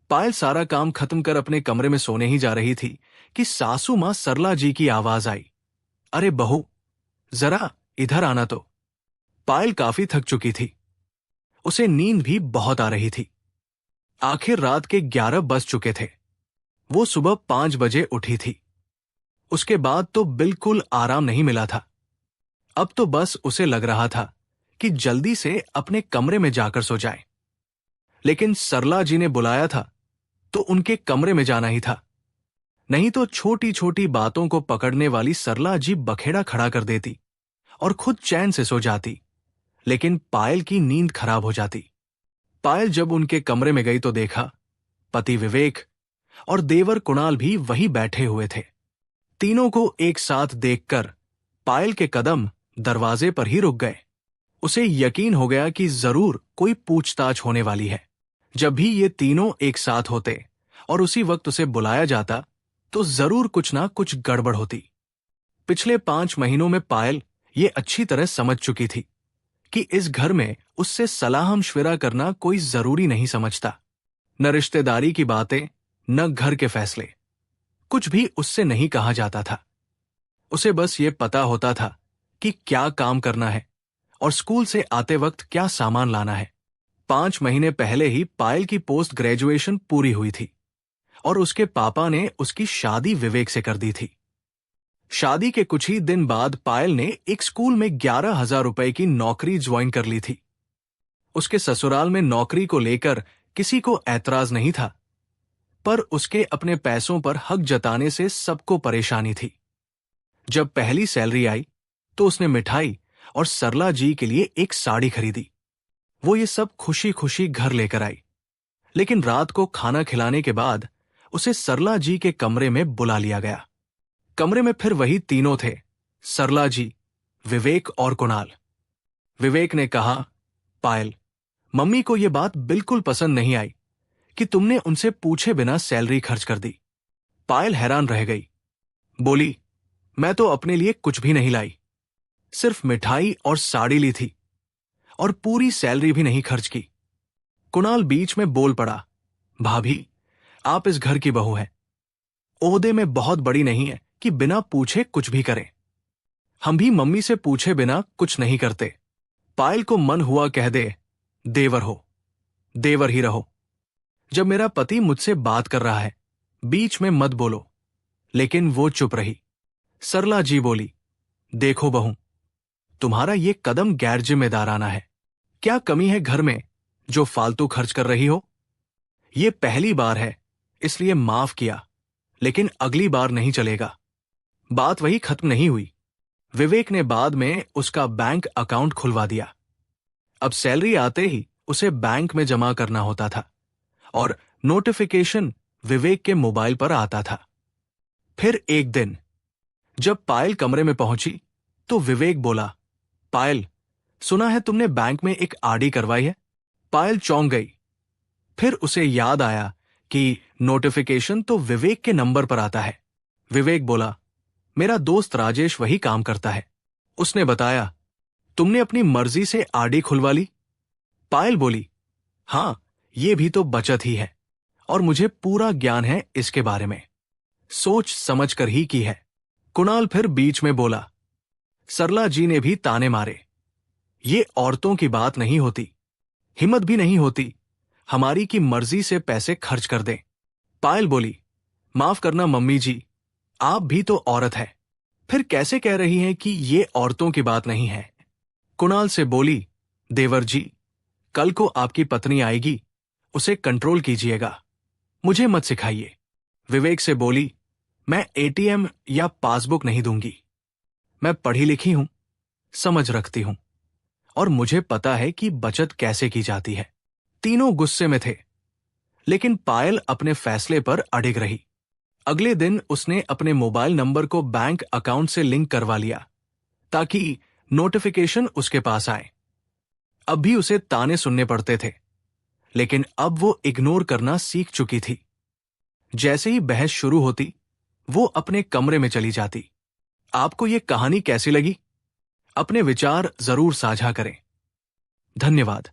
पायल सारा काम खत्म कर अपने कमरे में सोने ही जा रही थी कि सासू मां सरला जी की आवाज आई। अरे बहू, जरा इधर आना तो। पायल काफी थक चुकी थी। उसे नींद भी बहुत आ रही थी। आखिर रात के 11 बज चुके थे। वो सुबह 5 बजे उठी थी। उसके बाद तो बिल्कुल आराम नहीं मिला था। अब तो बस उसे लग रहा था कि जल्दी से अपने कमरे में जाकर सो जाए। लेकिन सरला जी ने बुलाया था तो उनके कमरे में जाना ही था। नहीं तो छोटी छोटी बातों को पकड़ने वाली सरला जी बखेड़ा खड़ा कर देती और खुद चैन से सो जाती, लेकिन पायल की नींद खराब हो जाती। पायल जब उनके कमरे में गई तो देखा पति विवेक और देवर कुणाल भी वहीं बैठे हुए थे। तीनों को एक साथ देखकर पायल के कदम दरवाजे पर ही रुक गए। उसे यकीन हो गया कि जरूर कोई पूछताछ होने वाली है। जब भी ये तीनों एक साथ होते और उसी वक्त उसे बुलाया जाता तो जरूर कुछ ना कुछ गड़बड़ होती। पिछले 5 महीनों में पायल ये अच्छी तरह समझ चुकी थी कि इस घर में उससे सलाह मशविरा करना कोई जरूरी नहीं समझता। न रिश्तेदारी की बातें, न घर के फैसले, कुछ भी उससे नहीं कहा जाता था। उसे बस ये पता होता था कि क्या काम करना है और स्कूल से आते वक्त क्या सामान लाना है। 5 महीने पहले ही पायल की पोस्ट ग्रेजुएशन पूरी हुई थी और उसके पापा ने उसकी शादी विवेक से कर दी थी। शादी के कुछ ही दिन बाद पायल ने एक स्कूल में 11,000 रुपए की नौकरी ज्वाइन कर ली थी। उसके ससुराल में नौकरी को लेकर किसी को ऐतराज नहीं था, पर उसके अपने पैसों पर हक जताने से सबको परेशानी थी। जब पहली सैलरी आई तो उसने मिठाई और सरला जी के लिए एक साड़ी खरीदी। वो ये सब खुशी खुशी घर लेकर आई। लेकिन रात को खाना खिलाने के बाद उसे सरला जी के कमरे में बुला लिया गया। कमरे में फिर वही तीनों थे, सरला जी, विवेक और कुणाल। विवेक ने कहा, पायल, मम्मी को यह बात बिल्कुल पसंद नहीं आई कि तुमने उनसे पूछे बिना सैलरी खर्च कर दी। पायल हैरान रह गई। बोली, मैं तो अपने लिए कुछ भी नहीं लाई, सिर्फ मिठाई और साड़ी ली थी और पूरी सैलरी भी नहीं खर्च की। कुणाल बीच में बोल पड़ा, भाभी, आप इस घर की बहू हैं। ओहदे में बहुत बड़ी नहीं है कि बिना पूछे कुछ भी करें। हम भी मम्मी से पूछे बिना कुछ नहीं करते। पायल को मन हुआ कह दे, देवर हो, देवर ही रहो। जब मेरा पति मुझसे बात कर रहा है, बीच में मत बोलो। लेकिन वो चुप रही। सरला जी बोली, देखो बहू, तुम्हारा ये कदम गैर जिम्मेदाराना है। क्या कमी है घर में जो फालतू खर्च कर रही हो? ये पहली बार है इसलिए माफ किया, लेकिन अगली बार नहीं चलेगा। बात वही खत्म नहीं हुई। विवेक ने बाद में उसका बैंक अकाउंट खुलवा दिया। अब सैलरी आते ही उसे बैंक में जमा करना होता था और नोटिफिकेशन विवेक के मोबाइल पर आता था। फिर एक दिन जब पायल कमरे में पहुंची तो विवेक बोला, पायल, सुना है तुमने बैंक में एक आरडी करवाई है? पायल चौंक गई। फिर उसे याद आया कि नोटिफिकेशन तो विवेक के नंबर पर आता है। विवेक बोला, मेरा दोस्त राजेश वही काम करता है। उसने बताया, तुमने अपनी मर्जी से आरडी खुलवा ली? पायल बोली, हां, ये भी तो बचत ही है और मुझे पूरा ज्ञान है इसके बारे में, सोच समझ कर ही की है। कुणाल फिर बीच में बोला, सरला जी ने भी ताने मारे, ये औरतों की बात नहीं होती, हिम्मत भी नहीं होती हमारी की मर्जी से पैसे खर्च कर दें। पायल बोली, माफ करना मम्मी जी, आप भी तो औरत है, फिर कैसे कह रही हैं कि ये औरतों की बात नहीं है? कुणाल से बोली, देवर जी, कल को आपकी पत्नी आएगी, उसे कंट्रोल कीजिएगा, मुझे मत सिखाइए। विवेक से बोली, मैं एटीएम या पासबुक नहीं दूंगी। मैं पढ़ी लिखी हूं, समझ रखती हूं और मुझे पता है कि बचत कैसे की जाती है। तीनों गुस्से में थे, लेकिन पायल अपने फैसले पर अडिग रही। अगले दिन उसने अपने मोबाइल नंबर को बैंक अकाउंट से लिंक करवा लिया ताकि नोटिफिकेशन उसके पास आए। अब भी उसे ताने सुनने पड़ते थे, लेकिन अब वो इग्नोर करना सीख चुकी थी। जैसे ही बहस शुरू होती, वो अपने कमरे में चली जाती। आपको ये कहानी कैसी लगी? अपने विचार जरूर साझा करें। धन्यवाद।